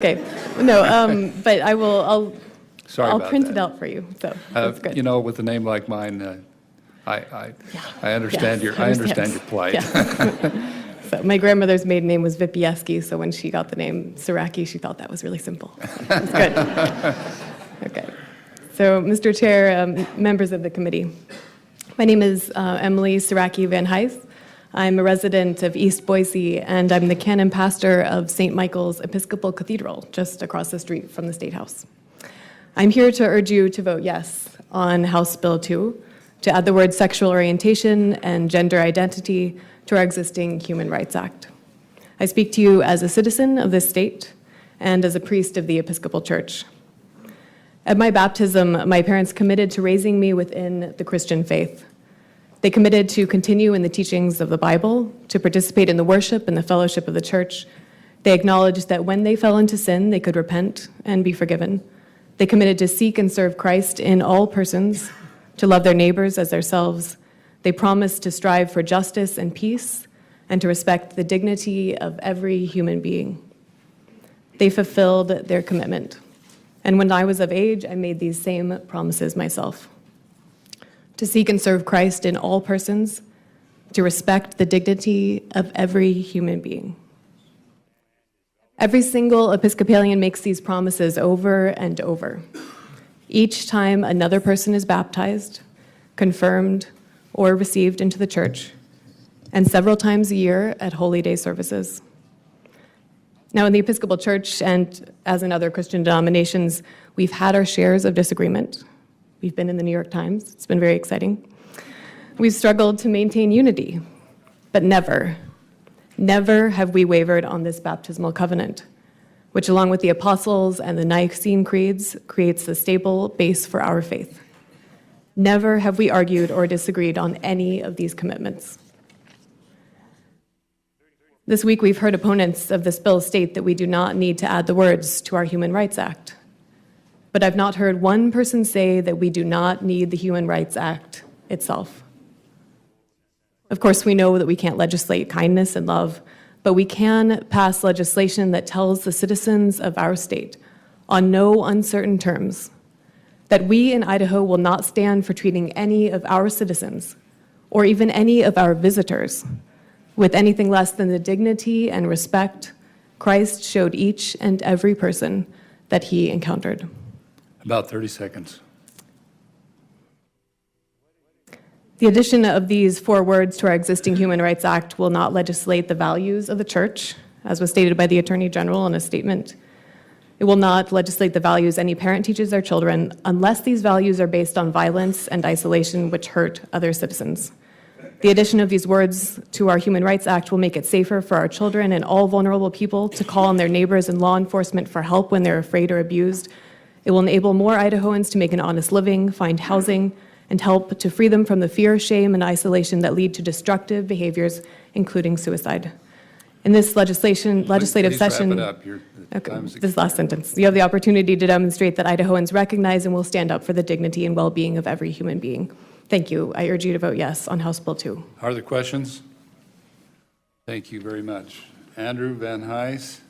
Okay, no, but I'll print that. it out for you, so that's good. You know, with a name like mine, I understand Yes, I understand your plight. Yeah. So my grandmother's maiden name was Vipieski, so when she got the name Siraki, she thought that was really simple. That's good. Okay. So, Mr. Chair, members of the committee, my name is Emily Siraki Van Hise. I'm a resident of East Boise, and I'm the canon pastor of St. Michael's Episcopal Cathedral, just across the street from the State House. I'm here to urge you to vote yes on House Bill 2, to add the words sexual orientation and gender identity to our existing Human Rights Act. I speak to you as a citizen of this state and as a priest of the Episcopal Church. At my baptism, my parents committed to raising me within the Christian faith. They committed to continue in the teachings of the Bible, to participate in the worship and the fellowship of the church. They acknowledged that when they fell into sin, they could repent and be forgiven. They committed to seek and serve Christ in all persons, to love their neighbors as themselves. They promised to strive for justice and peace and to respect the dignity of every human being. They fulfilled their commitment. And when I was of age, I made these same promises myself. To seek and serve Christ in all persons, to respect the dignity of every human being. Every single Episcopalian makes these promises over and over. Each time another person is baptized, confirmed, or received into the church, and several times a year at Holy Day services. Now, in the Episcopal Church, and as in other Christian denominations, we've had our shares of disagreement. We've been in the New York Times. It's been very exciting. We've struggled to maintain unity, but never have we wavered on this baptismal covenant, which, along with the Apostles and the Nicene Creeds, creates the stable base for our faith. Never have we argued or disagreed on any of these commitments. This week, we've heard opponents of this bill state that we do not need to add the words to our Human Rights Act. But I've not heard one person say that we do not need the Human Rights Act itself. Of course, we know that we can't legislate kindness and love, but we can pass legislation that tells the citizens of our state, on no uncertain terms, that we in Idaho will not stand for treating any of our citizens, or even any of our visitors, with anything less than the dignity and respect Christ showed each and every person that he encountered. About 30 seconds. The addition of these 4 words to our existing Human Rights Act will not legislate the values of the church, as was stated by the Attorney General in a statement. It will not legislate the values any parent teaches their children unless these values are based on violence and isolation which hurt other citizens. The addition of these words to our Human Rights Act will make it safer for our children and all vulnerable people to call on their neighbors and law enforcement for help when they're afraid or abused. It will enable more Idahoans to make an honest living, find housing, and help to free them from the fear, shame, and isolation that lead to destructive behaviors, including suicide. In this legislative session, wrap it up. This last sentence, you have the opportunity to demonstrate that Idahoans recognize and will stand up for the dignity and well-being of every human being. Thank you. I urge you to vote yes on House Bill 2. Are there questions? Thank you very much. Andrew Van Hise.